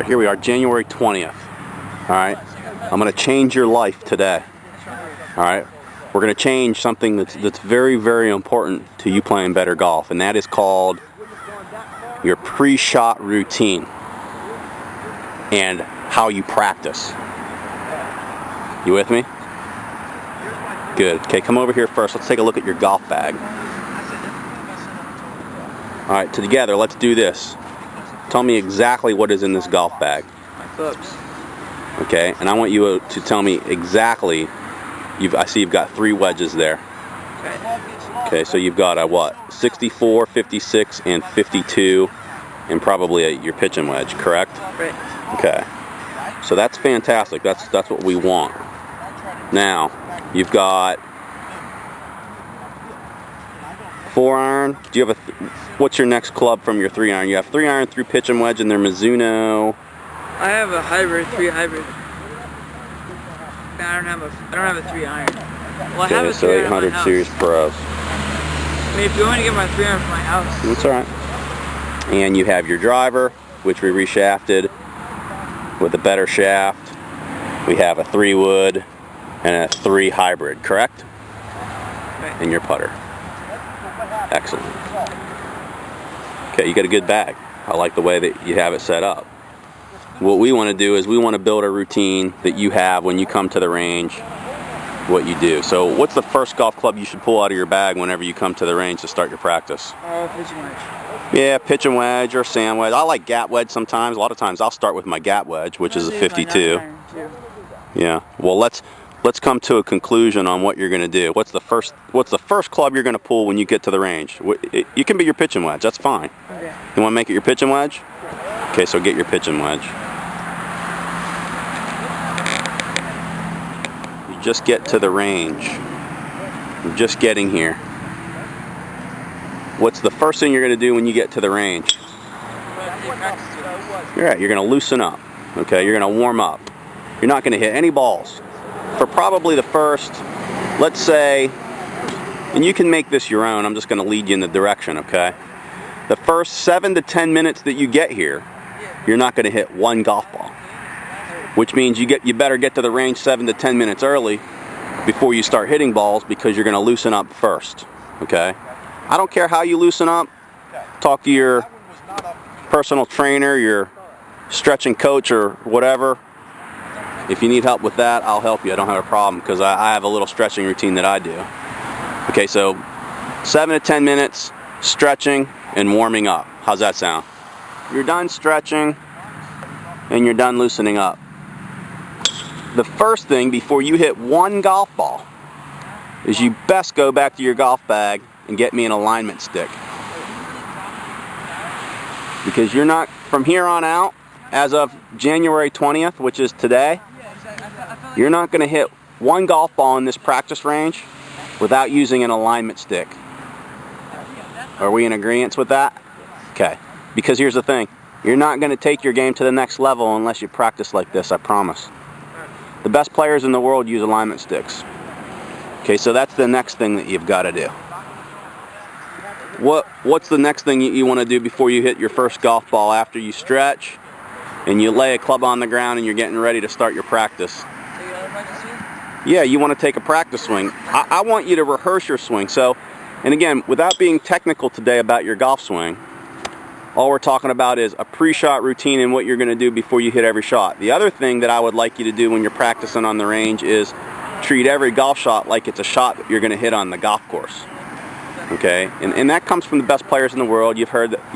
Alright, here we are, January 20th. Alright, I'm going to change your life today. Alright, we're going to change something that's very, very important to you playing better golf, and that is called your pre-shot routine and how you practice. You with me? Good. Okay, come over here first. Let's take a look at your golf bag. Alright, together, let's do this. Tell me exactly what is in this golf bag. My clubs. Okay, and I want you to tell me exactly. I see you've got 3 wedges there. Okay, so you've got a what? 64, 56, and 52, and probably your pitching wedge, correct? Right. Okay, so that's fantastic. That's what we want. Now, you've got 4-iron. Do you have what's your next club from your 3-iron? You have 3-iron, 3 pitching wedge, and they're Mizuno. I have a hybrid, 3 hybrid. I don't have a 3-iron. Well, I have a 3-iron so 800 Series Pros. I mean, if you want to get my 3-iron from my house. That's all right. And you have your driver, which we reshafted with a better shaft. We have a 3-wood and a 3 hybrid, correct? Right. And your putter. Excellent. Okay, you got a good bag. I like the way that you have it set up. What we want to do is we want to build a routine that you have when you come to the range, what you do. So what's the first golf club you should pull out of your bag whenever you come to the range to start your practice? Pitching wedge. Yeah, pitching wedge or sand wedge. I like gap wedge sometimes. A lot of times I'll start with my gap wedge, which is a 52. Yeah. Well, let's come to a conclusion on what you're going to do. What's the first club you're going to pull when you get to the range? You can be your pitching wedge. That's fine. Okay. You want to make it your pitching wedge? Okay, so get your pitching wedge. You just get to the range. You're just getting here. What's the first thing you're going to do when you get to the range? You're right. You're going to loosen up. Okay, you're going to warm up. You're not going to hit any balls for probably the first, let's say, and you can make this your own. I'm just going to lead you in the direction, okay? The first 7 to 10 minutes that you get here, you're not going to hit one golf ball, which means you better get to the range 7 to 10 minutes early before you start hitting balls, because you're going to loosen up first, okay? I don't care how you loosen up. Talk to your personal trainer, your stretching coach, or whatever. If you need help with that, I'll help you. I don't have a problem, because I have a little stretching routine that I do. Okay, so 7 to 10 minutes stretching and warming up. How's that sound? You're done stretching and you're done loosening up. The first thing before you hit one golf ball is you best go back to your golf bag and get me an alignment stick. Because you're not, from here on out, as of January 20th, which is today, you're not going to hit one golf ball in this practice range without using an alignment stick. Are we in agreement with that? Okay. Because here's the thing. You're not going to take your game to the next level unless you practice like this, I promise. The best players in the world use alignment sticks. Okay, so that's the next thing that you've got to do. What's the next thing you want to do before you hit your first golf ball after you stretch and you lay a club on the ground and you're getting ready to start your practice? Yeah, you want to take a practice swing. I want you to rehearse your swing. So, and again, without being technical today about your golf swing, all we're talking about is a pre-shot routine and what you're going to do before you hit every shot. The other thing that I would like you to do when you're practicing on the range is treat every golf shot like it's a shot that you're going to hit on the golf course. Okay, and that comes from the best players in the world. You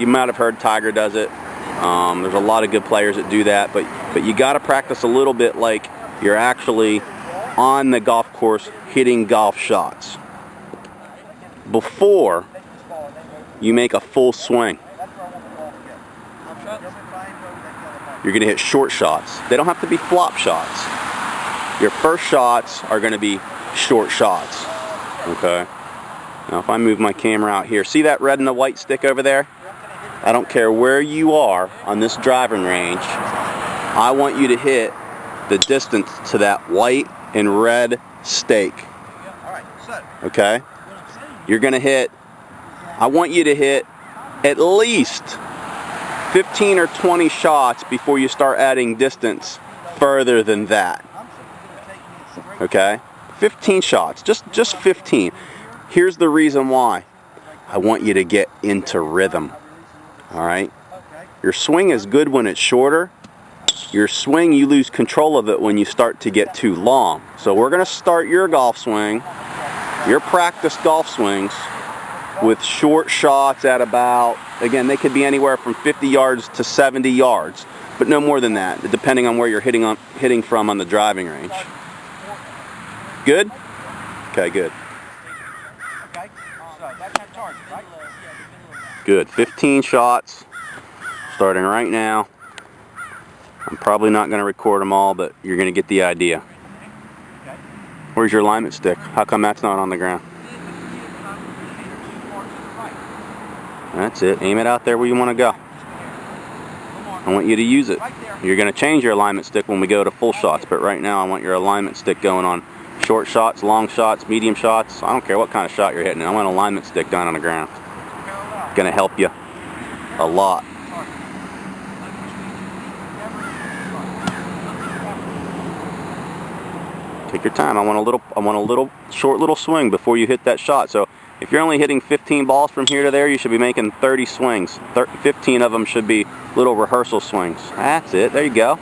might have heard Tiger does it. There's a lot of good players that do that, but you got to practice a little bit like you're actually on the golf course hitting golf shots before you make a full swing. You're going to hit short shots. They don't have to be flop shots. Your first shots are going to be short shots. Okay? Now if I move my camera out here, see that red and the white stick over there? I don't care where you are on this driving range. I want you to hit the distance to that white and red stake. Okay? You're going to hit, I want you to hit at least 15 or 20 shots before you start adding distance further than that. Okay? 15 shots, just 15. Here's the reason why. I want you to get into rhythm. All right? Your swing is good when it's shorter. Your swing, you lose control of it when you start to get too long. So we're going to start your golf swing, your practice golf swings, with short shots at about, again, they could be anywhere from 50 yards to 70 yards, but no more than that, depending on where you're hitting from on the driving range. Good? Okay, good. Good. 15 shots, starting right now. I'm probably not going to record them all, but you're going to get the idea. Where's your alignment stick? How come that's not on the ground? That's it. Aim it out there where you want to go. I want you to use it. You're going to change your alignment stick when we go to full shots, but right now I want your alignment stick going on short shots, long shots, medium shots. I don't care what kind of shot you're hitting. I want an alignment stick down on the ground. It's going to help you a lot. Take your time. I want a little short little swing before you hit that shot. So if you're only hitting 15 balls from here to there, you should be making 30 swings. 15 of them should be little rehearsal swings. That's it. There you go.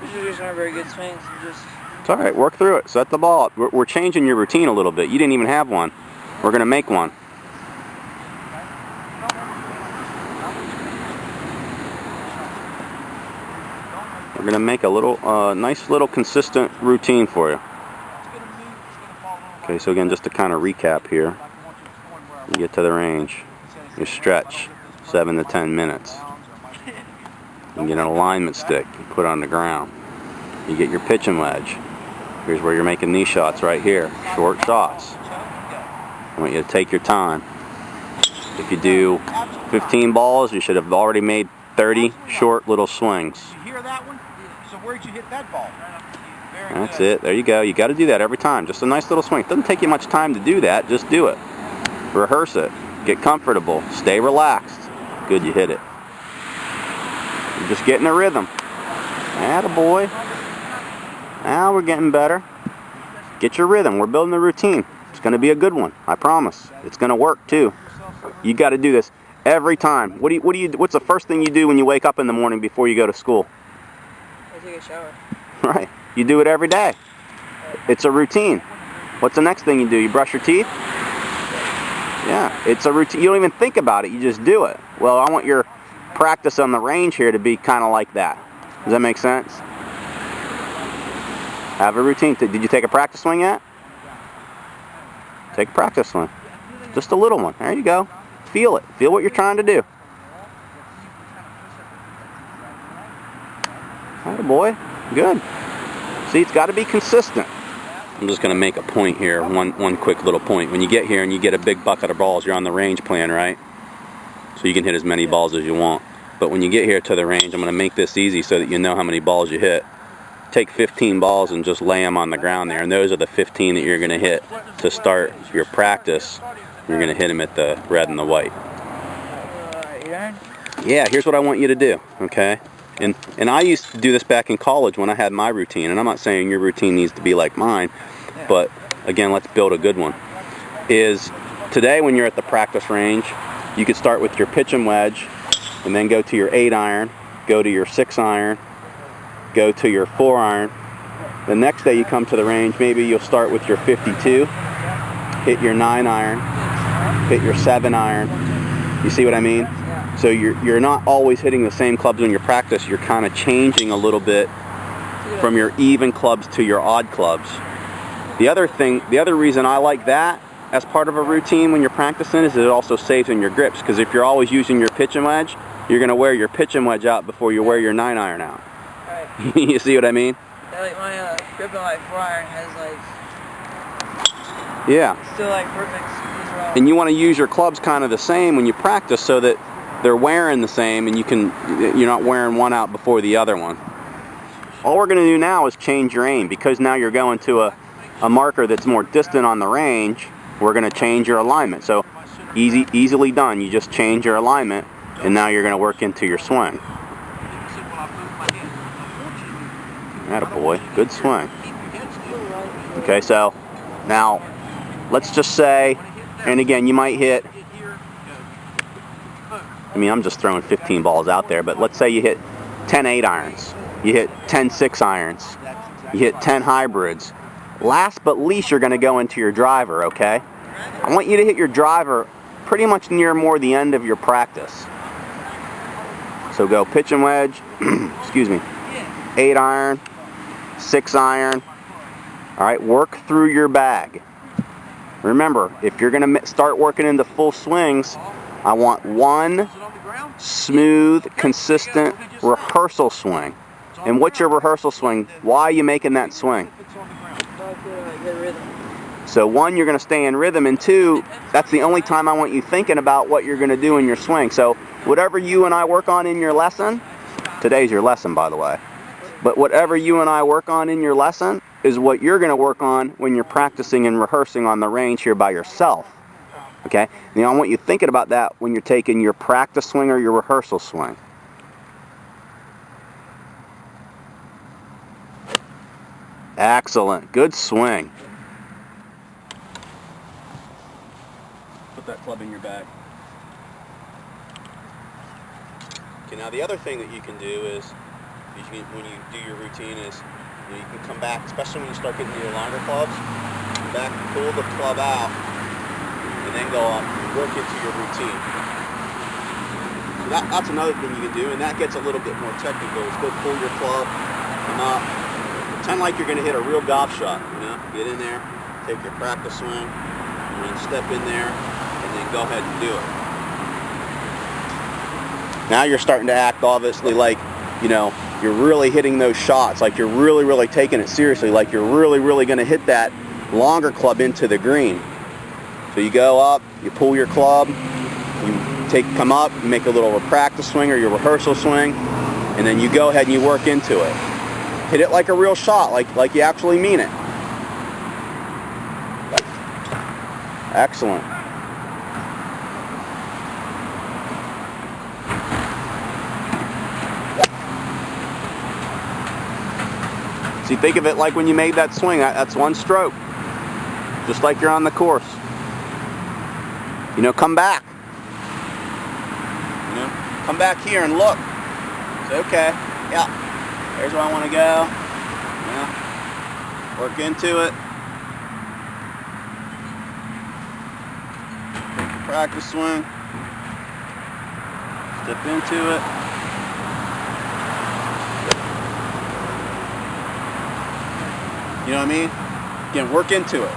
These are just not very good swings. It's all right. Work through it. Set the ball up. We're changing your routine a little bit. You didn't even have one. We're going to make one. We're going to make a little, nice little consistent routine for you. Okay, so again, just to kind of recap here. You get to the range. You stretch 7 to 10 minutes. You get an alignment stick. You put it on the ground. You get your pitching wedge. Here's where you're making these shots right here. Short shots. I want you to take your time. If you do 15 balls, you should have already made 30 short little swings. You hear that one? So where'd you hit that ball? That's it. There you go. You got to do that every time. Just a nice little swing. It doesn't take you much time to do that. Just do it. Rehearse it. Get comfortable. Stay relaxed. Good, you hit it. You're just getting a rhythm. Attaboy. Now we're getting better. Get your rhythm. We're building a routine. It's going to be a good one. I promise. It's going to work too. You got to do this every time. What's the first thing you do when you wake up in the morning before you go to school? I take a shower. Right. You do it every day. It's a routine. What's the next thing you do? You brush your teeth? Yeah, it's a routine. You don't even think about it. You just do it. Well, I want your practice on the range here to be kind of like that. Does that make sense? Have a routine. Did you take a practice swing yet? Take a practice swing. Just a little one. There you go. Feel it. Feel what you're trying to do. Attaboy. Good. See, it's got to be consistent. I'm just going to make a point here, one quick little point. When you get here and you get a big bucket of balls, you're on the range plan, right? So you can hit as many balls as you want. But when you get here to the range, I'm going to make this easy so that you know how many balls you hit. Take 15 balls and just lay them on the ground there, and those are the 15 that you're going to hit to start your practice. You're going to hit them at the red and the white. Yeah, here's what I want you to do, okay? And I used to do this back in college when I had my routine, and I'm not saying your routine needs to be like mine, but again, let's build a good one. Is today when you're at the practice range, you could start with your pitch and wedge, and then go to your 8-iron, go to your 6-iron, go to your 4-iron. The next day you come to the range, maybe you'll start with your 52, hit your 9-iron, hit your 7-iron. You see what I mean? So you're not always hitting the same clubs in your practice. You're kind of changing a little bit from your even clubs to your odd clubs. The other reason I like that as part of a routine when you're practicing is it also saves in your grips, because if you're always using your pitch and wedge, you're going to wear your pitch and wedge out before you wear your 9-iron out. Right. You see what I mean? Yeah, like my grip on my 4-iron has like... Yeah. Still like perfect as well. And you want to use your clubs kind of the same when you practice so that they're wearing the same and you're not wearing one out before the other one. All we're going to do now is change your aim, because now you're going to a marker that's more distant on the range. We're we're going to change your alignment. So easily done. You just change your alignment, and now you're going to work into your swing. Attaboy, good swing. Okay, so now let's just say, and again, you might hit, I mean, I'm just throwing 15 balls out there, but let's say you hit 10 8-irons, you hit 10 6-irons, you hit 10 hybrids. Last but least, you're going to go into your driver, okay? I want you to hit your driver pretty much near more the end of your practice. So go pitch and wedge, excuse me, 8-iron, 6-iron. All right, work through your bag. Remember, if you're going to start working into full swings, I want one smooth, consistent rehearsal swing. And what's your rehearsal swing? Why are you making that swing? So one, you're going to stay in rhythm, and two, that's the only time I want you thinking about what you're going to do in your swing. So whatever you and I work on in your lesson, today's your lesson, by the way, but whatever you and I work on in your lesson is what you're going to work on when you're practicing and rehearsing on the range here by yourself. Okay? Now I want you thinking about that when you're taking your practice swing or your rehearsal swing. Excellent. Good swing. Put that club in your bag. Okay, now the other thing that you can do is, when you do your routine is, you can come back, especially when you start getting your longer clubs, come back, pull the club out, and then go up and work into your routine. So that's another thing you can do, and that gets a little bit more technical. Is go pull your club, come up, pretend like you're going to hit a real golf shot. You know, get in there, take your practice swing, and then step in there, and then go ahead and do it. Now you're starting to act obviously like, you know, you're really hitting those shots, like you're really taking it seriously, like you're really going to hit that longer club into the green. So you go up, you pull your club, you come up, you make a little practice swing or your rehearsal swing, and then you go ahead and you work into it. Hit it like a real shot, like you actually mean it. Excellent. See, think of it like when you made that swing, that's one stroke. Just like you're on the course. You know, come back. You know, come back here and look. Say, okay, yeah, there's where I want to go. Yeah. Work into it. Take the practice swing. Step into it. You know what I mean? Again, work into it.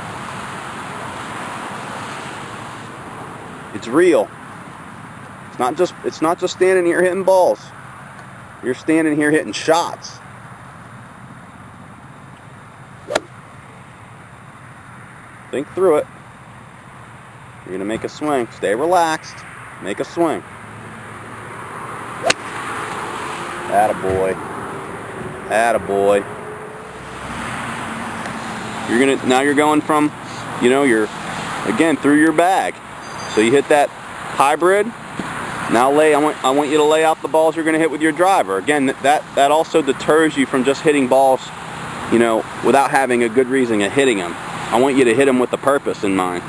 It's real. It's not just standing here hitting balls. You're standing here hitting shots. Think through it. You're gonna make a swing. Stay relaxed. Make a swing. Attaboy. Attaboy. Now you're going from, you know, you're again through your bag. So you hit that hybrid. Now I want you to lay out the balls you're going to hit with your driver. Again, that also deters you from just hitting balls, you know, without having a good reason of hitting them. I want you to hit them with a purpose in mind.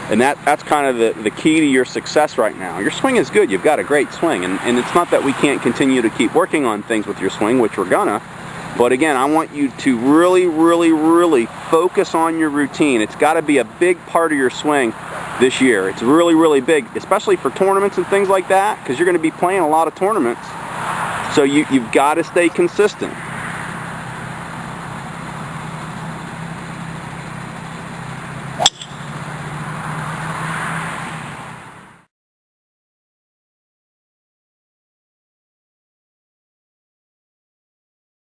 And that's kind of the key to your success right now. Your swing is good. You've got a great swing. And it's not that we can't continue to keep working on things with your swing, which we're gonna. But again, I want you to really focus on your routine. It's got to be a big part of your swing this year. It's really big, especially for tournaments and things like that, because you're going to be playing a lot of tournaments. So you've got to stay consistent.